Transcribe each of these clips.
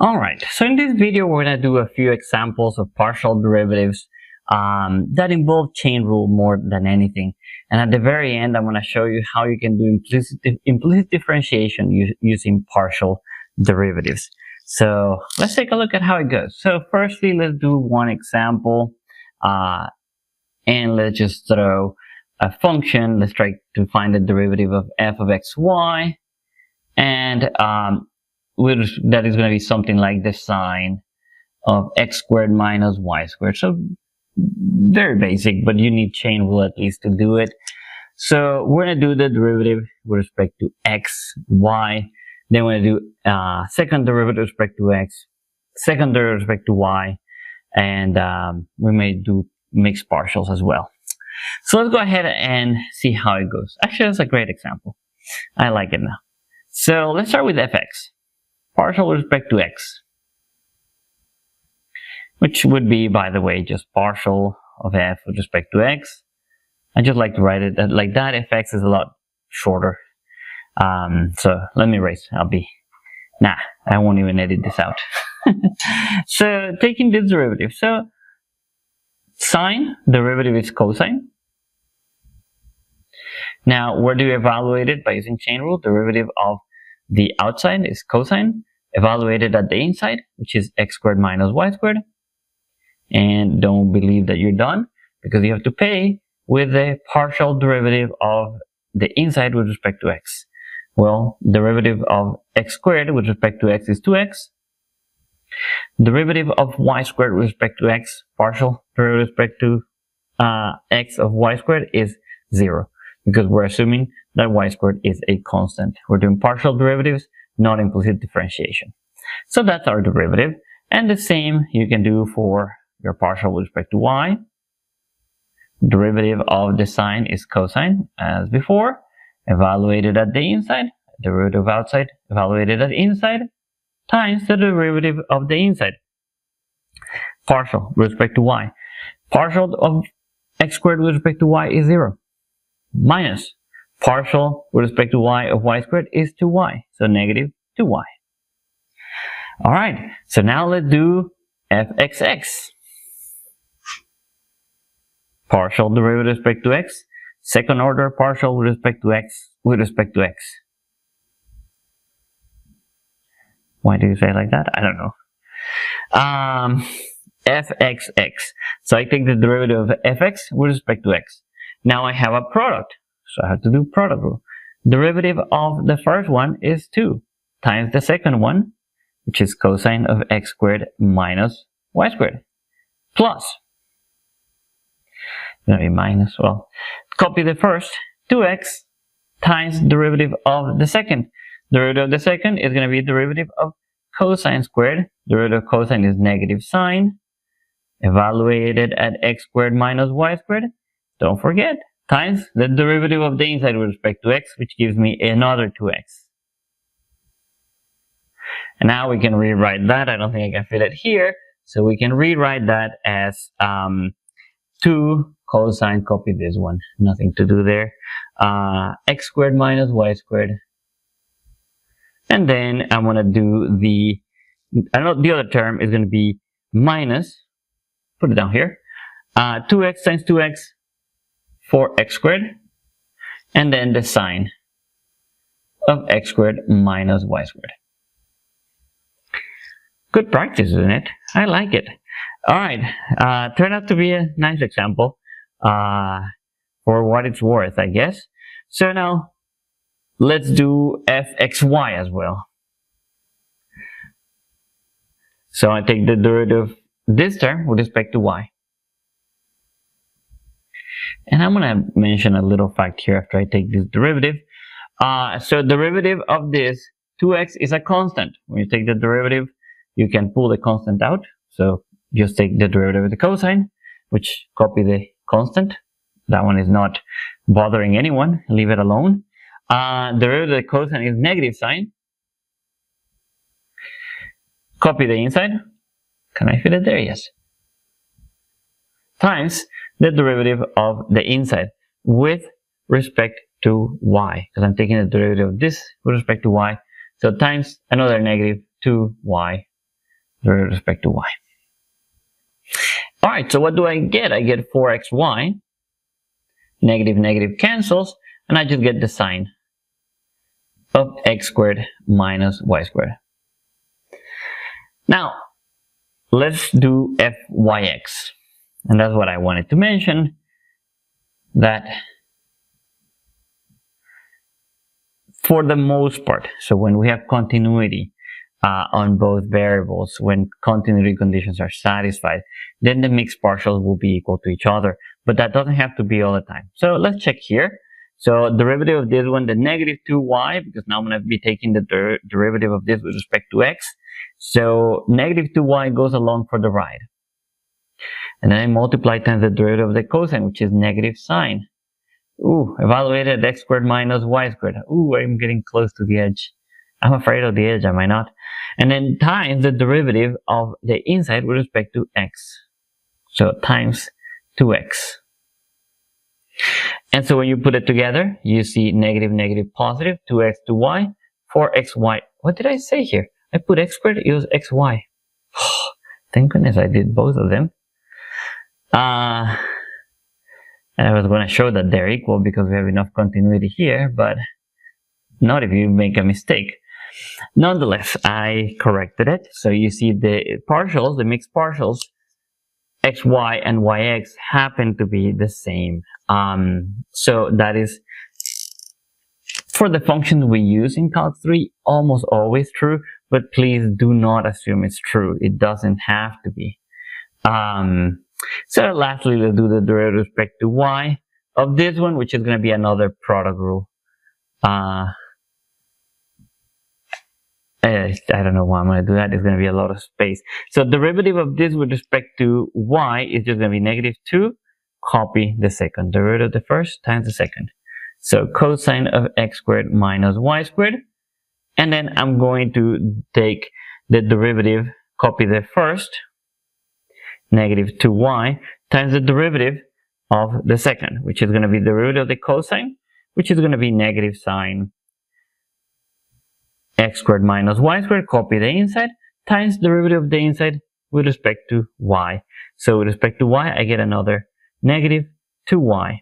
Alright, so in this video we're going to do a few examples of partial derivatives that involve chain rule more than anything. And at the very end I'm going to show you how you can do implicit differentiation using partial derivatives. So let's take a look at how it goes. So firstly, let's do one example and let's just throw a function. Let's try to find the derivative of f of xy, and that is going to be something like the sine of x squared minus y squared. So very basic, but you need chain rule at least to do it. So we're going to do the derivative with respect to x, y. Then we're going to do second derivative with respect to x, second derivative with respect to y, and we may do mixed partials as well. So let's go ahead and see how it goes. Actually, that's a great example. I like it now. So let's start with fx. Partial with respect to x, which would be, by the way, just partial of f with respect to x. I just like to write it like that. Fx is a lot shorter. So let me erase. I won't even edit this out. So taking this derivative. So sine derivative is cosine. Now, where do you evaluate it? By using chain rule. Derivative of the outside is cosine, evaluated at the inside, which is x squared minus y squared. And don't believe that you're done, because you have to pay with the partial derivative of the inside with respect to x. Well, derivative of x squared with respect to x is 2x. Derivative of y squared with respect to x, partial derivative with respect to x of y squared is 0, because we're assuming that y squared is a constant. We're doing partial derivatives, not implicit differentiation. So that's our derivative. And the same you can do for your partial with respect to y. Derivative of the sine is cosine, as before, evaluated at the inside. Derivative of outside, evaluated at the inside, times the derivative of the inside. Partial with respect to y. Partial of x squared with respect to y is 0. Minus partial with respect to y of y squared is 2y. So negative 2y. Alright, so now let's do fxx. Partial derivative with respect to x. Second order partial with respect to x with respect to x. Why do you say it like that? I don't know. Fxx. So I take the derivative of fx with respect to x. Now I have a product, so I have to do product rule. Derivative of the first one is 2 times the second one, which is cosine of x squared minus y squared, plus. Going to be minus, well, copy the first, 2x times derivative of the second. Derivative of the second is going to be derivative of cosine squared. Derivative of cosine is negative sine, evaluated at x squared minus y squared. Don't forget, times the derivative of the inside with respect to x, which gives me another 2x. And now we can rewrite that. I don't think I can fit it here. So we can rewrite that as 2 cosine, copy this one, nothing to do there, x squared minus y squared. And then I'm going to do the other term is going to be minus, put it down here, 2x times 2x for x squared, and then the sine of x squared minus y squared. Good practice, isn't it? I like it. Alright, turned out to be a nice example for what it's worth, I guess. So now, let's do fxy as well. So I take the derivative of this term with respect to y. And I'm going to mention a little fact here after I take this derivative. So derivative of this 2x is a constant. When you take the derivative, you can pull the constant out. So just take the derivative of the cosine, which copy the constant. That one is not bothering anyone. Leave it alone. Derivative of the cosine is negative sine. Copy the inside. Can I fit it there? Yes. Times the derivative of the inside with respect to y, because I'm taking the derivative of this with respect to y. So times another negative 2y with respect to y. Alright, so what do I get? I get 4xy, negative negative cancels, and I just get the sign of x squared minus y squared. Now, let's do fyx. And that's what I wanted to mention, that for the most part, so when we have continuity on both variables, when continuity conditions are satisfied, then the mixed partials will be equal to each other. But that doesn't have to be all the time. So let's check here. So derivative of this one, the negative 2y, because now I'm going to be taking the derivative of this with respect to x. So negative 2y goes along for the ride. And then I multiply times the derivative of the cosine, which is negative sine. Ooh, evaluated x squared minus y squared. Ooh, I'm getting close to the edge. I'm afraid of the edge, am I not? And then times the derivative of the inside with respect to x. So times 2x. And so when you put it together, you see negative, negative, positive, 2x to y, 4xy. What did I say here? I put x squared, it was xy. Thank goodness I did both of them. And I was going to show that they're equal because we have enough continuity here, but not if you make a mistake. Nonetheless, I corrected it. So you see the partials, the mixed partials, xy and yx happen to be the same. So that is, for the functions we use in Calc 3, almost always true, but please do not assume it's true. It doesn't have to be. So lastly, let's do the derivative with respect to y of this one, which is going to be another product rule. I don't know why I'm going to do that. It's going to be a lot of space. So derivative of this with respect to y is just going to be negative 2. Copy the second. Derivative of the first times the second. So cosine of x squared minus y squared. And then I'm going to take the derivative, copy the first, negative 2y, times the derivative of the second, which is going to be the derivative of the cosine, which is going to be negative sine x squared minus y squared, copy the inside, times derivative of the inside with respect to y. So with respect to y, I get another negative 2y.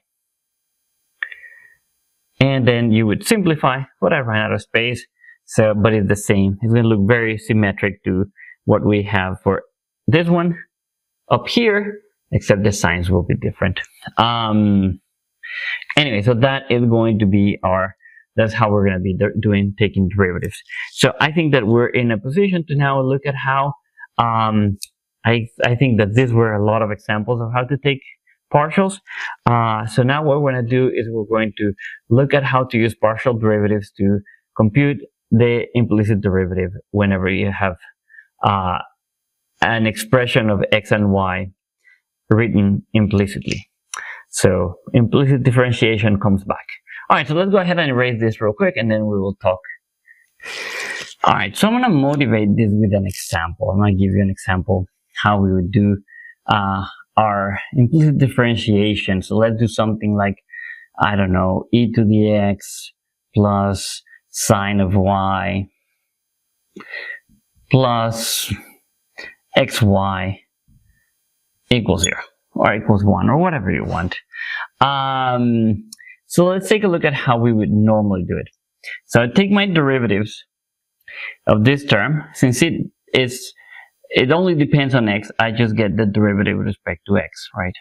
And then you would simplify, but I ran out of space, so, but it's the same. It's going to look very symmetric to what we have for this one up here, except the signs will be different. Anyway, so that is going to be that's how we're going to be taking derivatives. So I think that we're in a position to now look at how, I think that these were a lot of examples of how to take partials. So now what we're going to do is we're going to look at how to use partial derivatives to compute the implicit derivative whenever you have an expression of x and y written implicitly. So implicit differentiation comes back. Alright, so let's go ahead and erase this real quick and then we will talk. Alright, so I'm going to motivate this with an example. I'm going to give you an example how we would do our implicit differentiation. So let's do something like, I don't know, e to the x plus sine of y plus xy equals 0 or equals 1 or whatever you want. So let's take a look at how we would normally do it. So I take my derivatives of this term. Since it only depends on x, I just get the derivative with respect to x, right?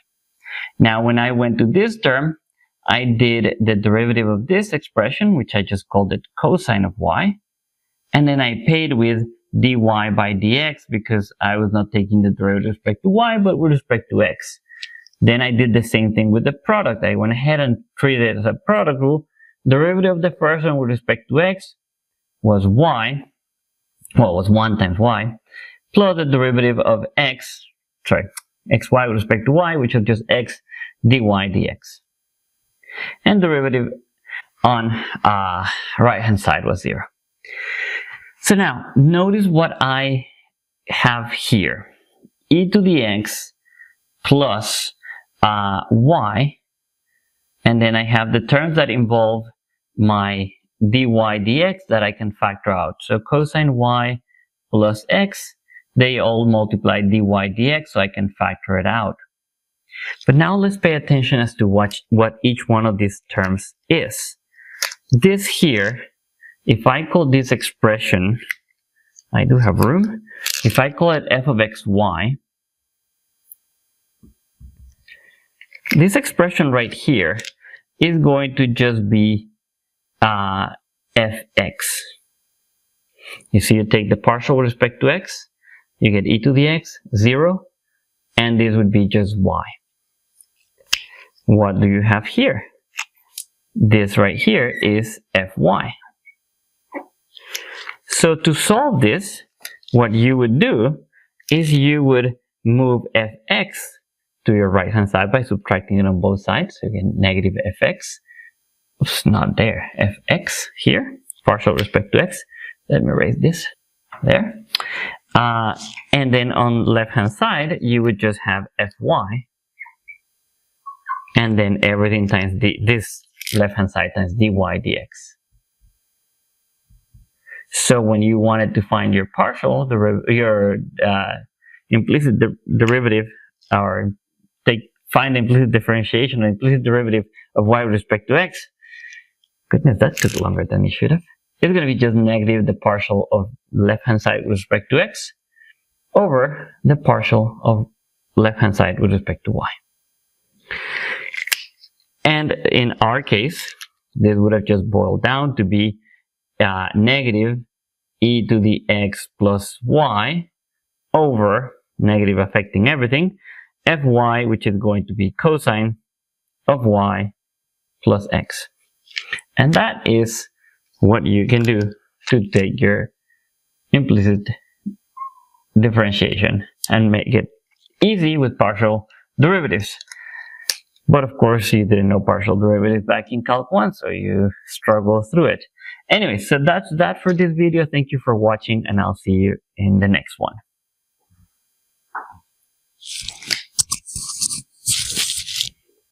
Now when I went to this term, I did the derivative of this expression, which I just called it cosine of y, and then I paid with dy by dx because I was not taking the derivative with respect to y, but with respect to x. Then I did the same thing with the product. I went ahead and treated it as a product rule. Derivative of the first one with respect to x was y, well, was 1 times y, plus the derivative of xy with respect to y, which was just x dy dx. And derivative on right hand side was 0. So now notice what I have here. E to the x plus y, and then I have the terms that involve my dy dx that I can factor out. So cosine y plus x they all multiply dy dx, so I can factor it out. But now let's pay attention as to what each one of these terms is. This here, if I call this expression, I do have room, if I call it f of xy, this expression right here is going to just be fx. You see, you take the partial with respect to x, you get e to the x, 0, and this would be just y. What do you have here? This right here is fy. So to solve this, what you would do is you would move fx to your right hand side by subtracting it on both sides. So you get negative fx. Oops, not there. Fx here, partial with respect to x. Let me erase this. There. And then on left hand side, you would just have fy. And then everything times this left hand side times dy dx. So when you wanted to find your partial, your implicit derivative, or find the implicit differentiation or implicit derivative of y with respect to x, goodness, that took longer than it should have. It's going to be just negative the partial of left hand side with respect to x over the partial of left hand side with respect to y. And in our case, this would have just boiled down to be negative e to the x plus y over negative affecting everything, fy, which is going to be cosine of y plus x. And that is what you can do to take your implicit differentiation and make it easy with partial derivatives. But of course, you didn't know partial derivatives back in Calc 1, so you struggle through it. Anyway, so that's that for this video. Thank you for watching, and I'll see you in the next one.